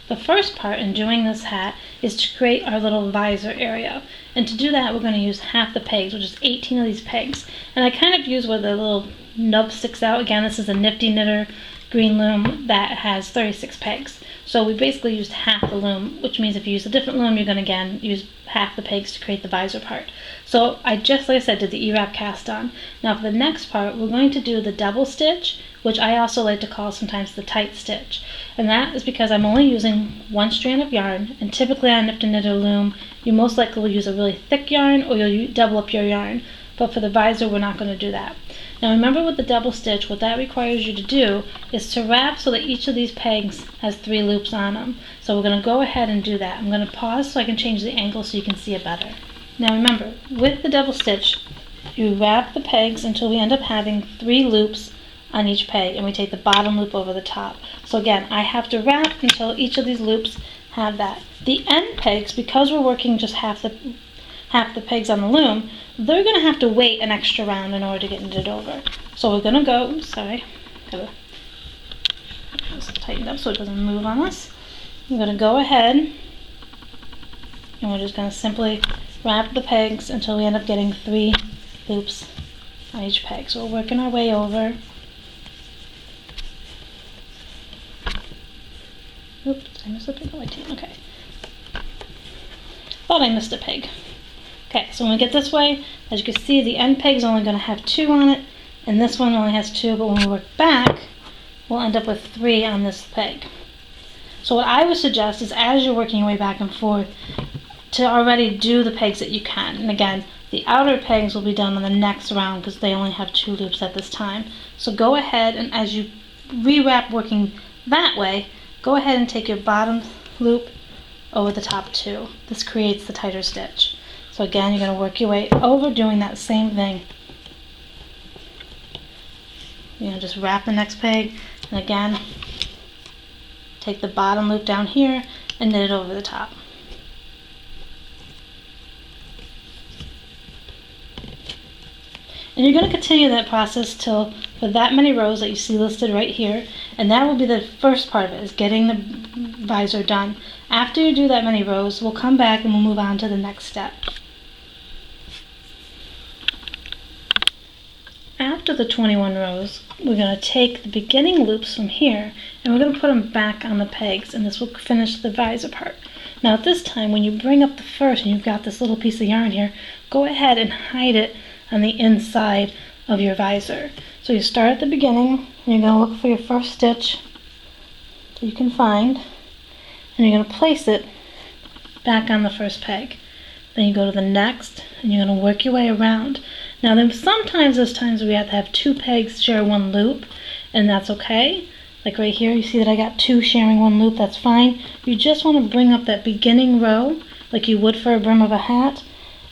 The first part in doing this hat is to create our little visor area. And to do that, we're going to use half the pegs, which is 18 of these pegs. And I kind of use where the little nub sticks out. Again, this is a Nifty Knitter green loom that has 36 pegs. So we basically used half the loom, which means if you use a different loom, you're going to again use half the pegs to create the visor part. So I just, like I said, did the E-wrap cast on. Now for the next part, we're going to do the double stitch, which I also like to call sometimes the tight stitch. And that is because I'm only using one strand of yarn, and typically on a Nifty Knitter loom, you most likely will use a really thick yarn or you'll double up your yarn. But for the visor, we're not going to do that. Now remember with the double stitch, what that requires you to do is to wrap so that each of these pegs has 3 loops on them. So we're going to go ahead and do that. I'm going to pause so I can change the angle so you can see it better. Now remember, with the double stitch, you wrap the pegs until we end up having 3 loops on each peg, and we take the bottom loop over the top. So again, I have to wrap until each of these loops have that. The end pegs, because we're working just half the pegs on the loom, they're going to have to wait an extra round in order to get knitted over. So we're going to go, gotta tighten up so it doesn't move on us. I'm going to go ahead and we're just going to simply wrap the pegs until we end up getting 3 loops on each peg. So we're working our way over. Oops, I missed a peg. Oh, I did. Okay. Thought I missed a peg. Okay, so when we get this way, as you can see, the end peg is only going to have 2 on it, and this one only has 2, but when we work back, we'll end up with 3 on this peg. So what I would suggest is, as you're working your way back and forth, to already do the pegs that you can. And again, the outer pegs will be done on the next round because they only have 2 loops at this time. So go ahead, and as you rewrap working that way, go ahead and take your bottom loop over the top 2. This creates the tighter stitch. So again, you're going to work your way over doing that same thing. You're going to just wrap the next peg, and again, take the bottom loop down here and knit it over the top. And you're going to continue that process till for that many rows that you see listed right here, and that will be the first part of it, is getting the visor done. After you do that many rows, we'll come back and we'll move on to the next step. After the 21 rows, we're going to take the beginning loops from here and we're going to put them back on the pegs, and this will finish the visor part. Now at this time, when you bring up the first and you've got this little piece of yarn here, go ahead and hide it on the inside of your visor. So you start at the beginning and you're going to look for your first stitch that you can find, and you're going to place it back on the first peg. Then you go to the next and you're going to work your way around. Now then, sometimes there's times we have to have 2 pegs share 1 loop, and that's okay. Like right here, you see that I got 2 sharing 1 loop, that's fine. You just want to bring up that beginning row, like you would for a brim of a hat,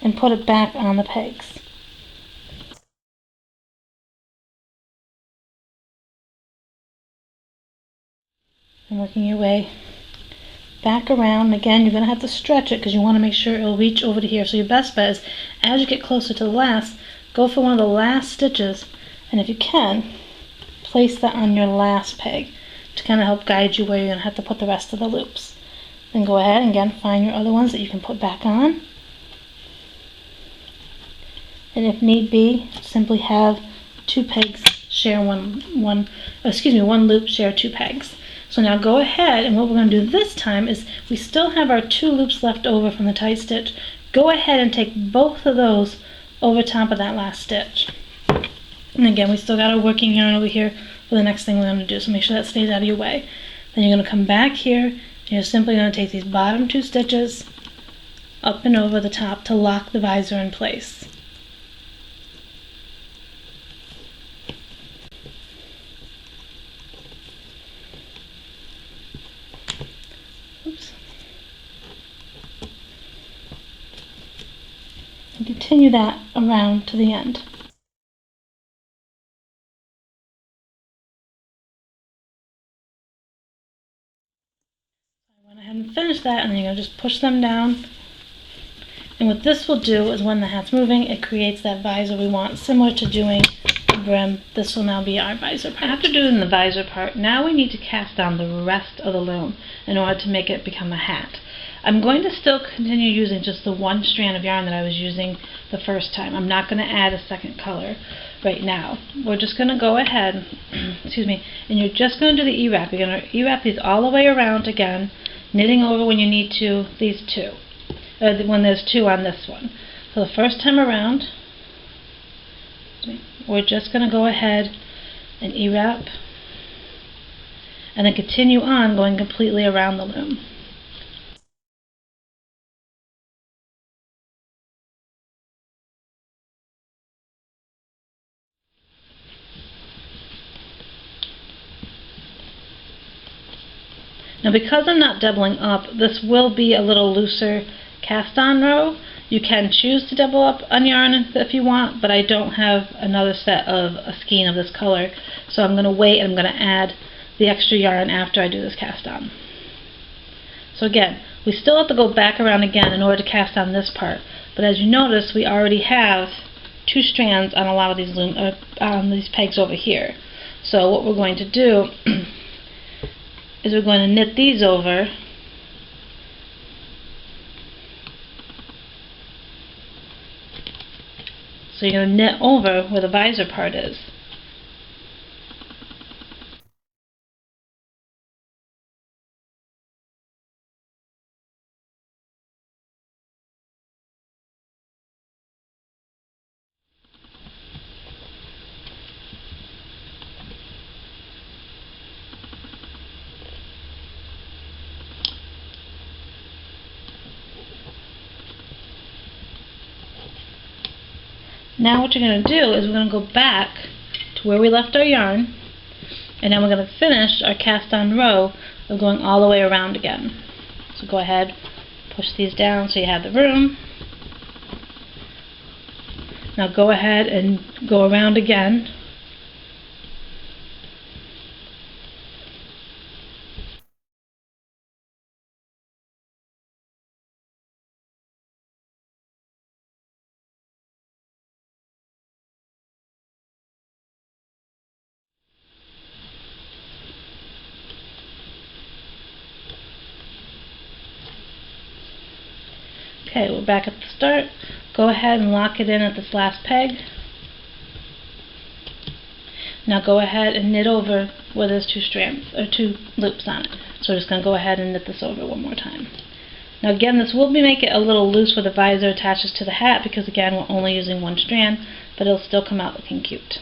and put it back on the pegs. And working your way back around. Again, you're going to have to stretch it because you want to make sure it'll reach over to here. So your best bet is, as you get closer to the last, go for one of the last stitches, and if you can, place that on your last peg to kind of help guide you where you're going to have to put the rest of the loops. Then go ahead and again find your other ones that you can put back on. And if need be, simply have 2 pegs share one loop share 2 pegs. So now go ahead, and what we're going to do this time is, we still have our 2 loops left over from the tight stitch. Go ahead and take both of those over top of that last stitch. And again, we still got our working yarn over here for the next thing we're going to do, so make sure that stays out of your way. Then you're going to come back here, and you're simply going to take these bottom 2 stitches up and over the top to lock the visor in place. Oops. And continue that around to the end. I went ahead and finished that, and then you're going to just push them down. And what this will do is, when the hat's moving, it creates that visor we want, similar to doing brim, this will now be our visor part. After doing the visor part, now we need to cast down the rest of the loom in order to make it become a hat. I'm going to still continue using just the one strand of yarn that I was using the first time. I'm not going to add a second color right now. We're just going to go ahead, excuse me, and you're just going to do the E-wrap. You're going to E-wrap these all the way around again, knitting over when you need to, these two, when there's two on this one. So the first time around, we're just going to go ahead and E-wrap, and then continue on going completely around the loom. Now because I'm not doubling up, this will be a little looser cast on row. You can choose to double up on yarn if you want, but I don't have another set of a skein of this color, so I'm going to wait and I'm going to add the extra yarn after I do this cast on. So again, we still have to go back around again in order to cast on this part, but as you notice, we already have two strands on a lot of these these pegs over here. So what we're going to do is we're going to knit these over, so you're going to knit over where the visor part is. Now what you're going to do is we're going to go back to where we left our yarn, and then we're going to finish our cast on row of going all the way around again. So go ahead, push these down so you have the room. Now go ahead and go around again. Okay, we're back at the start. Go ahead and lock it in at this last peg. Now go ahead and knit over where there's two strands, or two loops on it. So we're just going to go ahead and knit this over one more time. Now again, this will make it a little loose where the visor attaches to the hat, because again, we're only using one strand, but it'll still come out looking cute.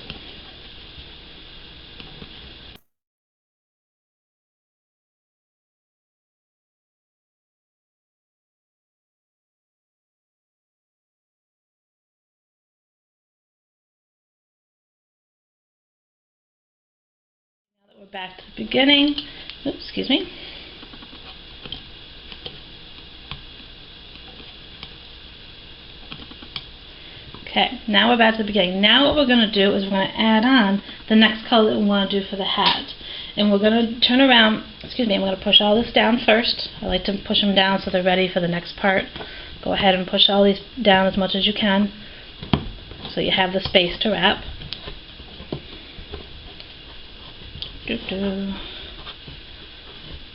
We're back to the beginning. Oops, excuse me. Okay, now we're back to the beginning. Now what we're going to do is we're going to add on the next color that we want to do for the hat. And we're going to turn around, excuse me, I'm going to push all this down first. I like to push them down so they're ready for the next part. Go ahead and push all these down as much as you can so you have the space to wrap.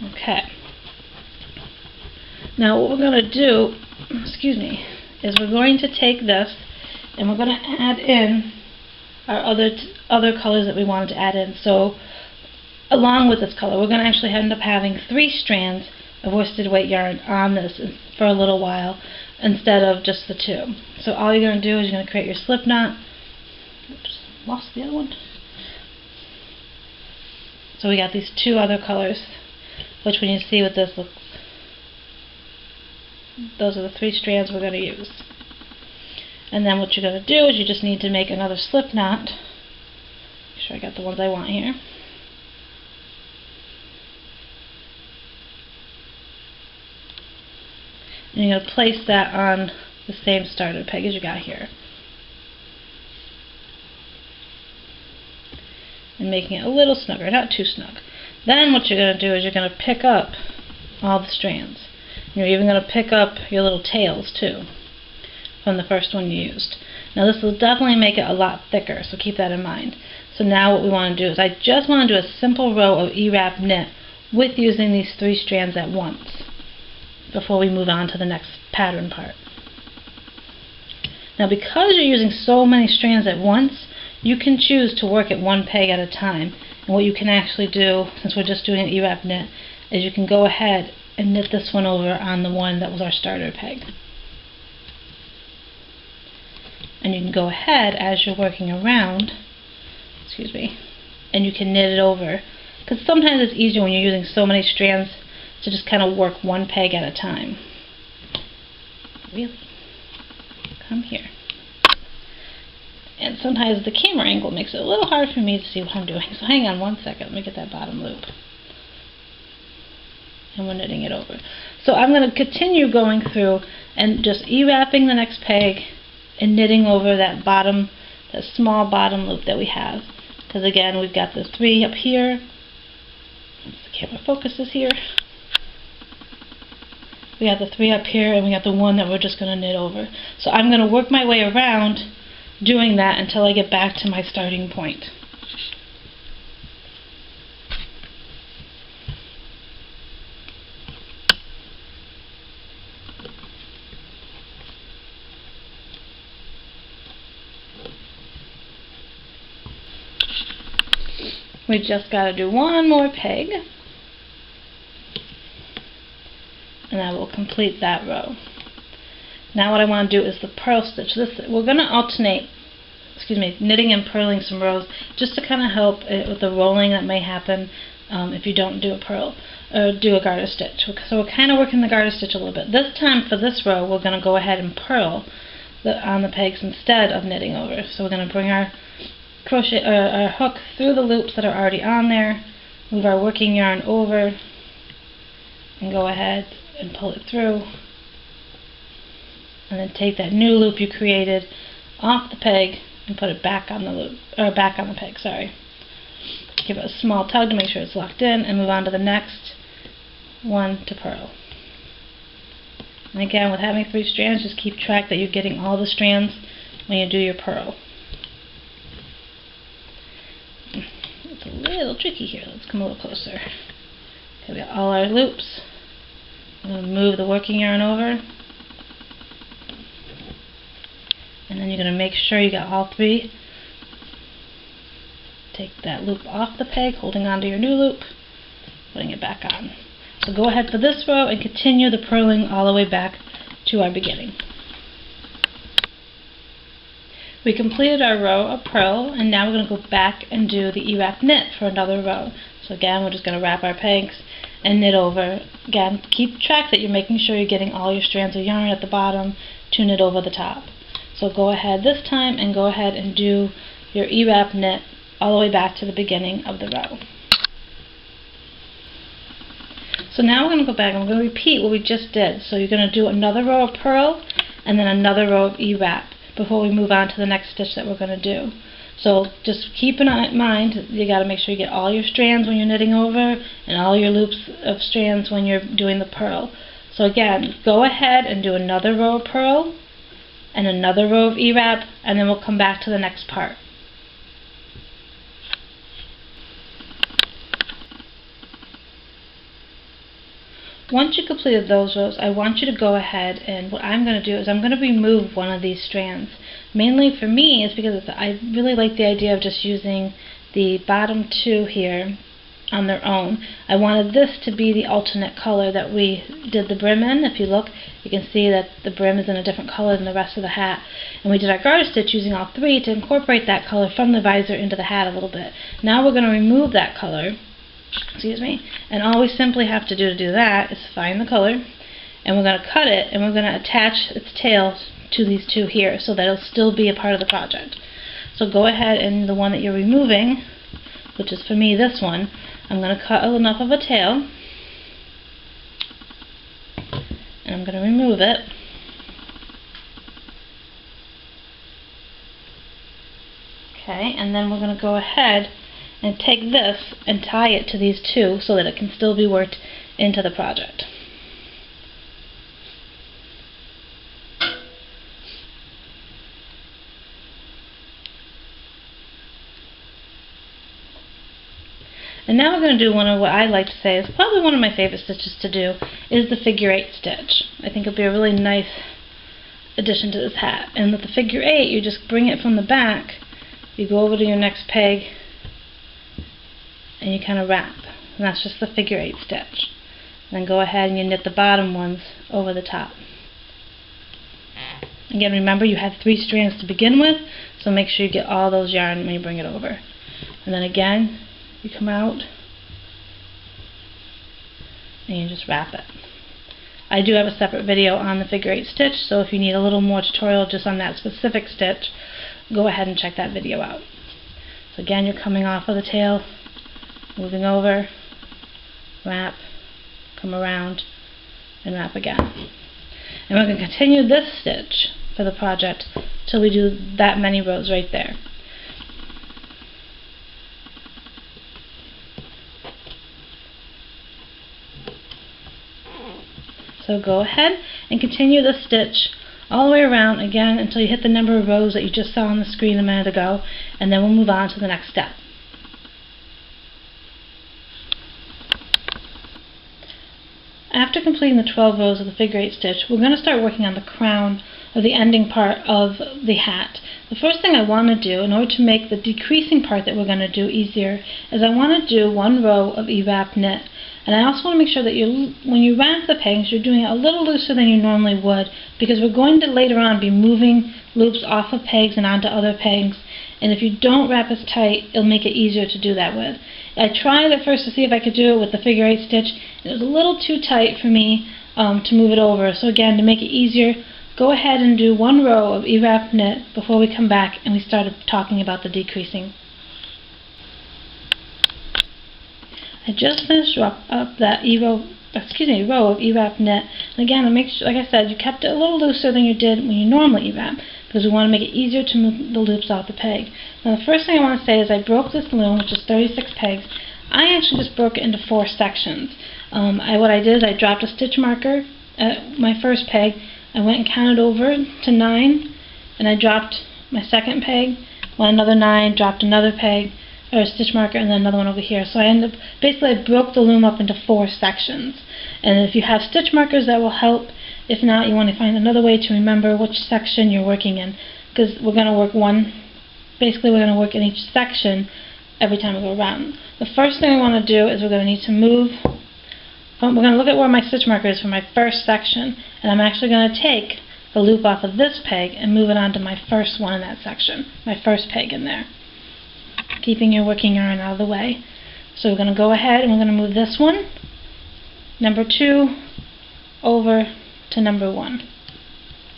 Okay. Now what we're going to do, excuse me, is we're going to take this and we're going to add in our other colors that we wanted to add in. So along with this color, we're going to actually end up having 3 strands of worsted weight yarn on this for a little while instead of just the 2. So all you're going to do is you're going to create your slip knot. Oops, lost the other one. So we got these 2 other colors, which when you see what this looks, those are the 3 strands we're going to use. And then what you're going to do is you just need to make another slip knot. Make sure I got the ones I want here. And you're going to place that on the same starter peg as you got here. And making it a little snugger, not too snug. Then what you're going to do is you're going to pick up all the strands. You're even going to pick up your little tails too from the first one you used. Now this will definitely make it a lot thicker, so keep that in mind. So now what we want to do is I just want to do a simple row of E-wrap knit with using these 3 strands at once before we move on to the next pattern part. Now because you're using so many strands at once, you can choose to work at 1 peg at a time. And what you can actually do, since we're just doing an E-wrap knit, is you can go ahead and knit this one over on the one that was our starter peg. And you can go ahead as you're working around, and you can knit it over. Because sometimes it's easier when you're using so many strands to just kind of work 1 peg at a time. Really? Come here. And sometimes the camera angle makes it a little hard for me to see what I'm doing. So hang on 1 second, let me get that bottom loop. And we're knitting it over. So I'm going to continue going through and just E-wrapping the next peg and knitting over that small bottom loop that we have. Because again, we've got the 3 up here. Once the camera focuses here. We got the 3 up here, and we got the 1 that we're just going to knit over. So I'm going to work my way around doing that until I get back to my starting point. We just got to do 1 more peg, and that will complete that row. Now what I want to do is the purl stitch. We're going to alternate, knitting and purling some rows just to kind of help with the rolling that may happen if you don't do a purl or do a garter stitch. So we're kind of working the garter stitch a little bit. This time for this row we're going to go ahead and purl on the pegs instead of knitting over. So we're going to bring our our hook through the loops that are already on there, move our working yarn over, and go ahead and pull it through, and then take that new loop you created off the peg and put it back on the loop, or back on the peg, sorry. Give it a small tug to make sure it's locked in, and move on to the next one to purl. And again, with having 3 strands, just keep track that you're getting all the strands when you do your purl. It's a little tricky here. Let's come a little closer. Okay, we got all our loops. I'm going to move the working yarn over. And then you're going to make sure you got all 3. Take that loop off the peg, holding onto your new loop, putting it back on. So go ahead for this row and continue the purling all the way back to our beginning. We completed our row of purl, and now we're going to go back and do the E-wrap knit for another row. So again, we're just going to wrap our pegs and knit over. Again, keep track that you're making sure you're getting all your strands of yarn at the bottom to knit over the top. So go ahead this time and go ahead and do your E-wrap knit all the way back to the beginning of the row. So now we're going to go back and we're going to repeat what we just did. So you're going to do another row of purl and then another row of E-wrap before we move on to the next stitch that we're going to do. So just keep in mind, you got to make sure you get all your strands when you're knitting over and all your loops of strands when you're doing the purl. So again, go ahead and do another row of purl and another row of E-wrap, and then we'll come back to the next part. Once you completed those rows, I want you to go ahead, and what I'm going to do is I'm going to remove one of these strands. Mainly for me is because I really like the idea of just using the bottom 2 here on their own. I wanted this to be the alternate color that we did the brim in. If you look, you can see that the brim is in a different color than the rest of the hat. And we did our garter stitch using all 3 to incorporate that color from the visor into the hat a little bit. Now we're going to remove that color. And all we simply have to do that is find the color, and we're going to cut it, and we're going to attach its tail to these 2 here so that it'll still be a part of the project. So go ahead, and the one that you're removing, which is for me this one, I'm going to cut enough of a tail, and I'm going to remove it. Okay, and then we're going to go ahead and take this and tie it to these 2 so that it can still be worked into the project. And now we're going to do one of what I like to say is probably one of my favorite stitches to do, is the figure 8 stitch. I think it'll be a really nice addition to this hat. And with the figure 8, you just bring it from the back, you go over to your next peg, and you kind of wrap. And that's just the figure 8 stitch. And then go ahead and you knit the bottom ones over the top. Again, remember you had 3 strands to begin with, so make sure you get all those yarn when you bring it over. And then again, you come out and you just wrap it. I do have a separate video on the figure 8 stitch, so if you need a little more tutorial just on that specific stitch, go ahead and check that video out. So again, you're coming off of the tail, moving over, wrap, come around, and wrap again. And we're going to continue this stitch for the project till we do that many rows right there. So go ahead and continue the stitch all the way around again until you hit the number of rows that you just saw on the screen a minute ago, and then we'll move on to the next step. After completing the 12 rows of the figure 8 stitch, we're going to start working on the crown or the ending part of the hat. The first thing I want to do, in order to make the decreasing part that we're going to do easier, is I want to do 1 row of E-wrap knit. And I also want to make sure that when you wrap the pegs, you're doing it a little looser than you normally would, because we're going to later on be moving loops off of pegs and onto other pegs. And if you don't wrap as tight, it'll make it easier to do that with. I tried at first to see if I could do it with the figure 8 stitch, and it was a little too tight for me to move it over. So again, to make it easier, go ahead and do 1 row of E-wrap knit before we come back and we start talking about the decreasing. I just finished up that row of E-wrap knit. And again, make sure, like I said, you kept it a little looser than you did when you normally E-wrap, because we want to make it easier to move the loops off the peg. Now the first thing I want to say is I broke this loom, which is 36 pegs. I actually just broke it into 4 sections. What I did is I dropped a stitch marker at my first peg. I went and counted over to 9, and I dropped my second peg, went another 9, dropped another peg, or a stitch marker, and then another one over here. So I broke the loom up into 4 sections. And if you have stitch markers, that will help. If not, you want to find another way to remember which section you're working in, because we're going to work we're going to work in each section every time we go around. The first thing we want to do is we're going to need to move, we're going to look at where my stitch marker is for my first section, and I'm actually going to take the loop off of this peg and move it onto my first one in that section, my first peg in there, keeping your working yarn out of the way. So we're going to go ahead and we're going to move this one, number 2, over to number 1.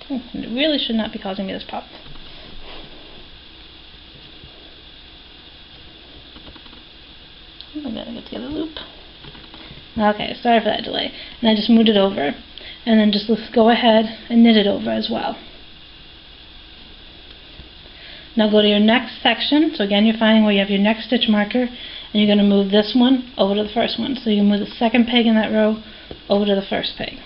It really should not be causing me this problem. I'm going to get the other loop. Okay, sorry for that delay. And I just moved it over. And then just go ahead and knit it over as well. Now go to your next section. So again, you're finding where you have your next stitch marker, and you're going to move this one over to the first one. So you move the second peg in that row over to the first peg.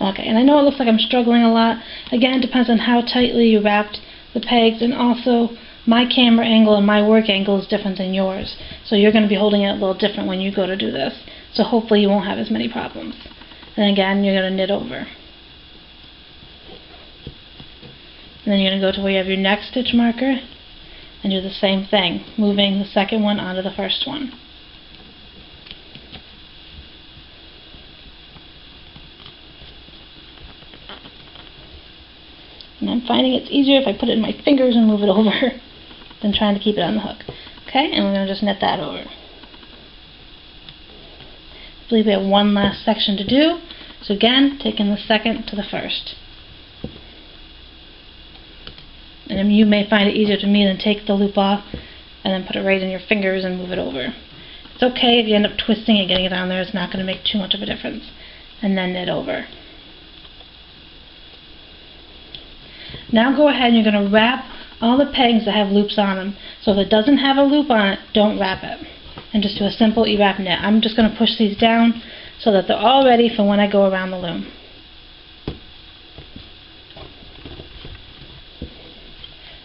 Okay, and I know it looks like I'm struggling a lot. Again, it depends on how tightly you wrapped the pegs, and also my camera angle and my work angle is different than yours. So you're going to be holding it a little different when you go to do this. So hopefully you won't have as many problems. And again, you're going to knit over. And then you're going to go to where you have your next stitch marker and do the same thing, moving the second one onto the first one. And I'm finding it's easier if I put it in my fingers and move it over than trying to keep it on the hook. Okay, and we're going to just knit that over. I believe we have one last section to do. So again, taking the second to the first. And you may find it easier to me than take the loop off and then put it right in your fingers and move it over. It's okay if you end up twisting and getting it on there. It's not going to make too much of a difference. And then knit over. Now go ahead and you're going to wrap all the pegs that have loops on them. So if it doesn't have a loop on it, don't wrap it. And just do a simple E-wrap knit. I'm just going to push these down so that they're all ready for when I go around the loom.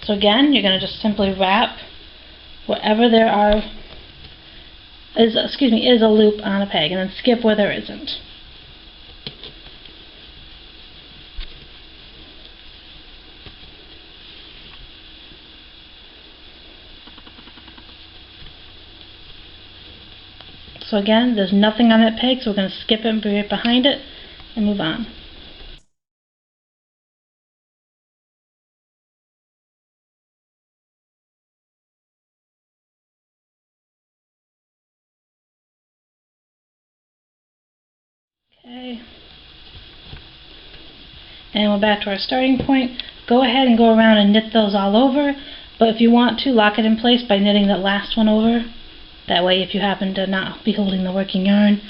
So again, you're going to just simply wrap wherever there is a loop on a peg, and then skip where there isn't. So again, there's nothing on that peg, so we're going to skip it and be right behind it and move on. Okay. And we're back to our starting point. Go ahead and go around and knit those all over, but if you want to, lock it in place by knitting the last one over. That way, if you happen to not be holding the working yarn,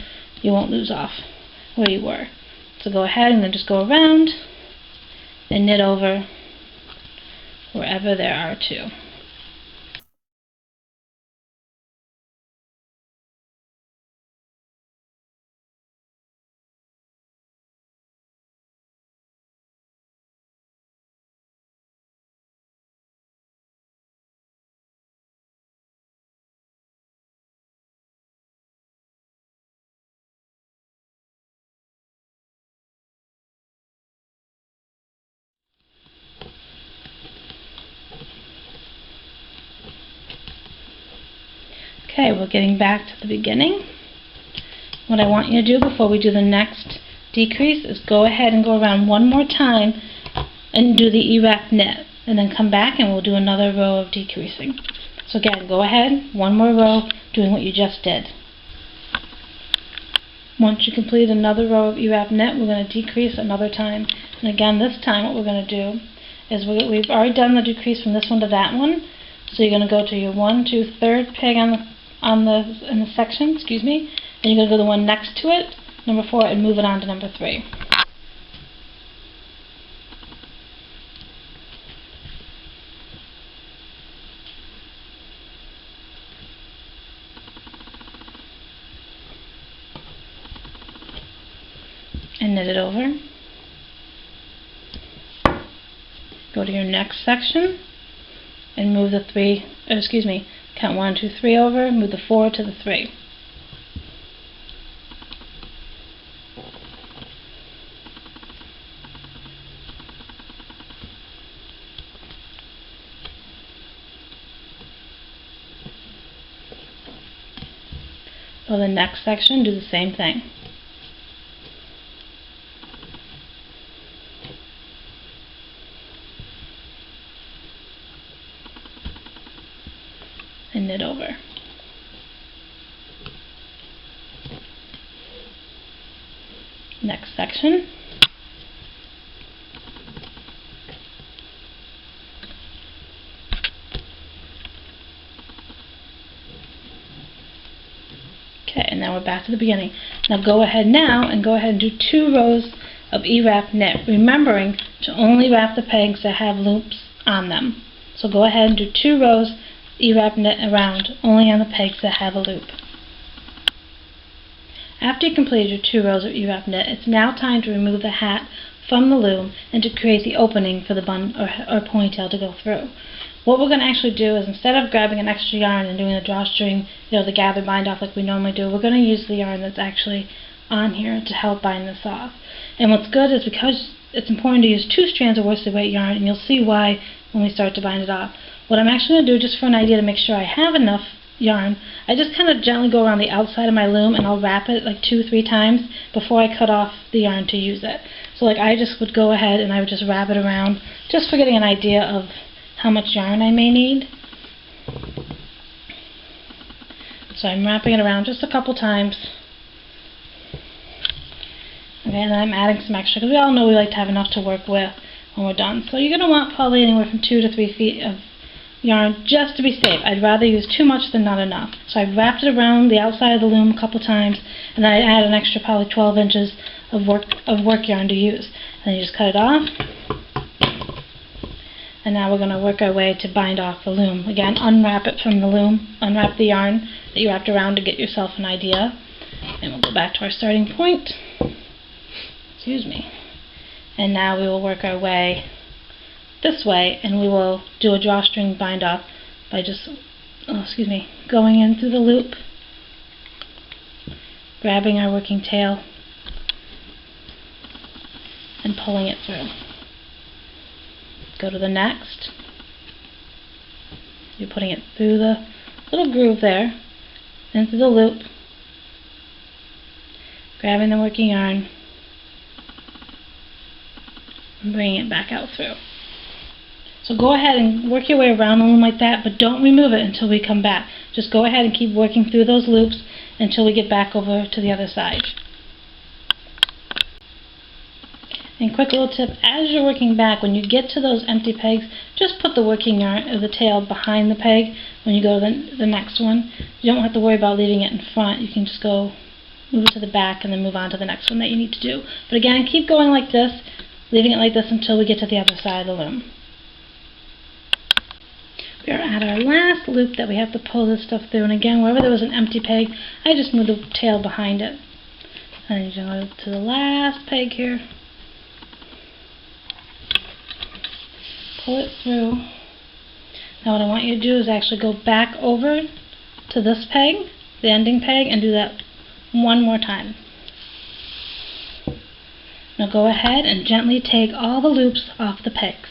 you won't lose off where you were. So go ahead and then just go around and knit over wherever there are two. Okay, we're getting back to the beginning. What I want you to do before we do the next decrease is go ahead and go around one more time and do the E-wrap knit, and then come back and we'll do another row of decreasing. So again, go ahead, one more row, doing what you just did. Once you complete another row of E-wrap knit, we're going to decrease another time. And again, this time what we're going to do is we've already done the decrease from this one to that one. So you're going to go to your 1, 2, 3rd peg in the section, and you're going to go to the one next to it, number 4, and move it on to number 3. And knit it over. Go to your next section and move the 3, count 1, 2, 3 over, move the 4 to the 3. For the next section, do the same thing. And knit over. Next section. Okay, and now we're back to the beginning. Now go ahead and do 2 rows of E-wrap knit, remembering to only wrap the pegs that have loops on them. So go ahead and do 2 rows E-wrap knit around, only on the pegs that have a loop. After you completed your 2 rows of E-wrap knit, it's now time to remove the hat from the loom and to create the opening for the bun or ponytail to go through. What we're going to actually do is, instead of grabbing an extra yarn and doing the drawstring, the gather bind off like we normally do, we're going to use the yarn that's actually on here to help bind this off. And what's good is, because it's important to use 2 strands of worsted weight yarn, and you'll see why when we start to bind it off. What I'm actually going to do, just for an idea to make sure I have enough yarn, I just kind of gently go around the outside of my loom and I'll wrap it like 2-3 times before I cut off the yarn to use it. So like I just would go ahead and I would just wrap it around, just for getting an idea of how much yarn I may need. So I'm wrapping it around just a couple times. Okay, and then I'm adding some extra, because we all know we like to have enough to work with when we're done. So you're going to want probably anywhere from 2 to 3 feet of yarn, just to be safe. I'd rather use too much than not enough. So I've wrapped it around the outside of the loom a couple times, and then I add an extra probably 12 inches of work yarn to use. And then you just cut it off. And now we're going to work our way to bind off the loom. Again, unwrap it from the loom, unwrap the yarn that you wrapped around to get yourself an idea. And we'll go back to our starting point. Excuse me. And now we will work our way this way, and we will do a drawstring bind off by just, going in through the loop, grabbing our working tail, and pulling it through. Go to the next. You're putting it through the little groove there, into the loop, grabbing the working yarn, and bringing it back out through. So go ahead and work your way around the loom like that, but don't remove it until we come back. Just go ahead and keep working through those loops until we get back over to the other side. And quick little tip, as you're working back, when you get to those empty pegs, just put the working yarn or the tail behind the peg when you go to the next one. You don't have to worry about leaving it in front. You can just go move it to the back and then move on to the next one that you need to do. But again, keep going like this, leaving it like this until we get to the other side of the loom. We are at our last loop that we have to pull this stuff through, and again, wherever there was an empty peg, I just moved the tail behind it. And you go to the last peg here, pull it through. Now what I want you to do is actually go back over to this peg, the ending peg, and do that one more time. Now go ahead and gently take all the loops off the pegs.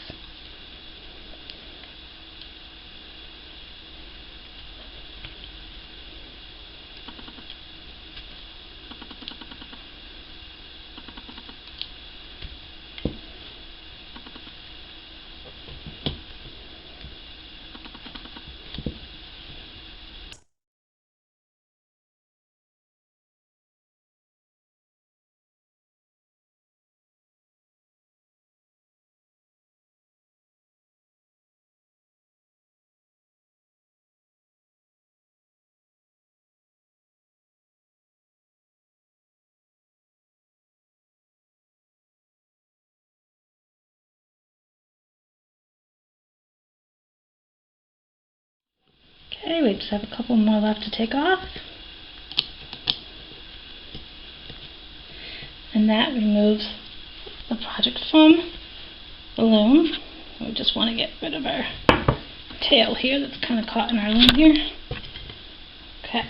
Okay, we just have a couple more left to take off. And that removes the project from the loom. We just want to get rid of our tail here that's kind of caught in our loom here. Okay.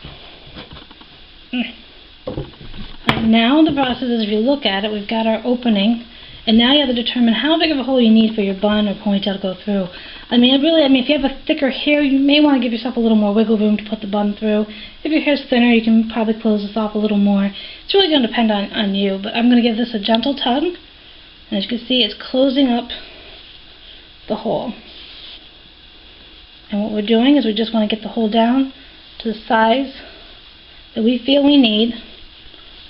Alright, now the process is, if you look at it, we've got our opening, and now you have to determine how big of a hole you need for your bun or ponytail to go through. If you have a thicker hair, you may want to give yourself a little more wiggle room to put the bun through. If your hair's thinner, you can probably close this off a little more. It's really going to depend on you, but I'm going to give this a gentle tug. And as you can see, it's closing up the hole. And what we're doing is we just want to get the hole down to the size that we feel we need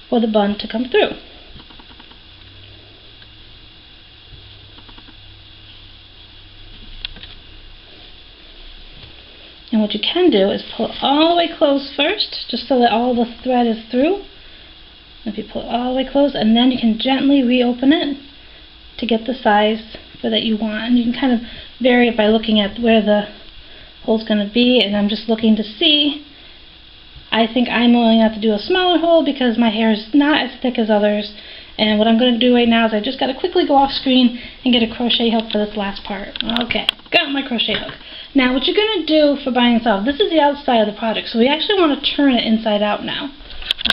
for the bun to come through. And what you can do is pull it all the way closed first, just so that all the thread is through. If you pull it all the way closed, and then you can gently reopen it to get the size that you want. And you can kind of vary it by looking at where the hole's going to be, and I'm just looking to see. I think I'm only going to have to do a smaller hole because my hair is not as thick as others. And what I'm going to do right now is I just got to quickly go off screen and get a crochet hook for this last part. Okay, got my crochet hook. Now what you're going to do for binding this off, this is the outside of the project, so we actually want to turn it inside out now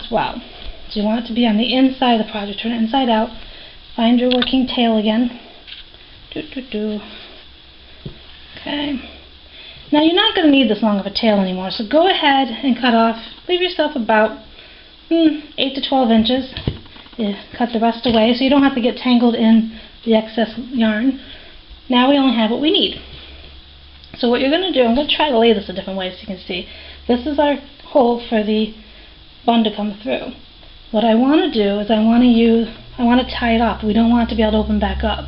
as well. So you want it to be on the inside of the project. Turn it inside out. Find your working tail again. Okay. Now you're not going to need this long of a tail anymore, so go ahead and cut off. Leave yourself about 8 to 12 inches. Cut the rest away so you don't have to get tangled in the excess yarn. Now we only have what we need. So what you're going to do, I'm going to try to lay this a different way so you can see. This is our hole for the bun to come through. What I want to do is I want to tie it up. We don't want it to be able to open back up.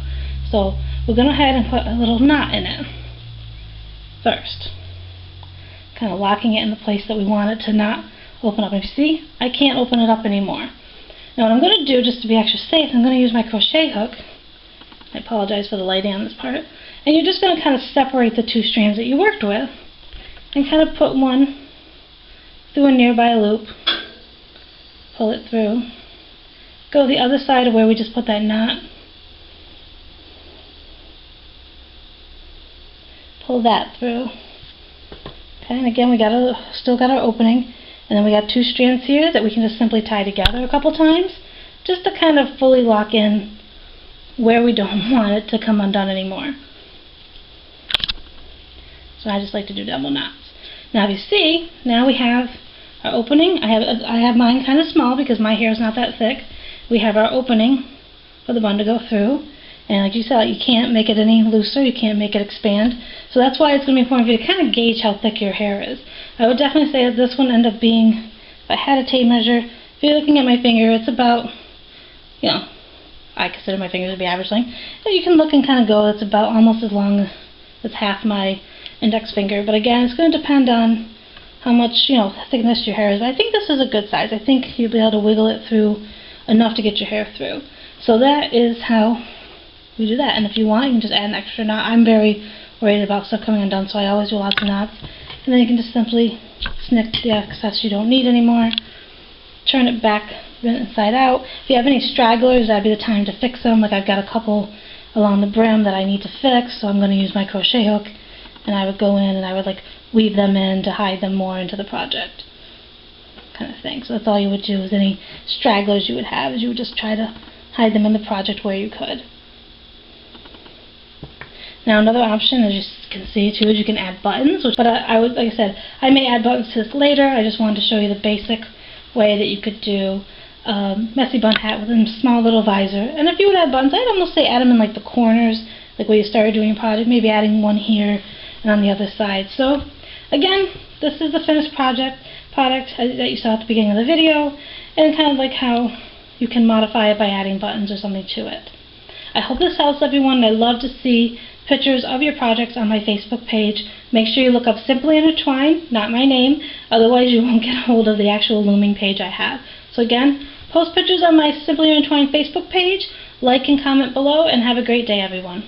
So we're going to go ahead and put a little knot in it first. Kind of locking it in the place that we want it to not open up. And if you see, I can't open it up anymore. Now what I'm going to do, just to be extra safe, I'm going to use my crochet hook. I apologize for the lighting on this part. And you're just going to kind of separate the two strands that you worked with and kind of put one through a nearby loop, pull it through, go the other side of where we just put that knot, pull that through. Okay, and again we still got our opening, and then we got two strands here that we can just simply tie together a couple times, just to kind of fully lock in where we don't want it to come undone anymore. So I just like to do double knots. Now if you see, now we have our opening. I have mine kind of small because my hair is not that thick. We have our opening for the bun to go through. And like you said, you can't make it any looser, you can't make it expand. So that's why it's going to be important for you to kind of gauge how thick your hair is. I would definitely say that this one ended up being, if I had a tape measure, if you're looking at my finger, it's about, you know, I consider my finger to be average length. But you can look and kind of go, it's about almost as long as half my index finger. But again, it's going to depend on how much, you know, thickness your hair is. But I think this is a good size. I think you'll be able to wiggle it through enough to get your hair through. So that is how we do that. And if you want, you can just add an extra knot. I'm very worried about stuff coming undone, so I always do lots of knots. And then you can just simply snip the excess you don't need anymore, turn it back inside out. If you have any stragglers, that'd be the time to fix them. Like I've got a couple along the brim that I need to fix, so I'm going to use my crochet hook, and I would go in and I would like weave them in to hide them more into the project, kind of thing. So that's all you would do. Is any stragglers you would have, is you would just try to hide them in the project where you could. Now another option, as you can see too, is you can add buttons, but I would, like I said, I may add buttons to this later. I just wanted to show you the basic way that you could do a messy bun hat with a small little visor. And if you would add buttons, I'd almost say add them in like the corners, like where you started doing your project, maybe adding one here and on the other side. So again, this is the finished product that you saw at the beginning of the video, and kind of like how you can modify it by adding buttons or something to it. I hope this helps everyone. I love to see pictures of your projects on my Facebook page. Make sure you look up Simply Intertwined, not my name, otherwise you won't get a hold of the actual looming page I have. So again, post pictures on my Simply Intertwined Facebook page, like and comment below, and have a great day everyone.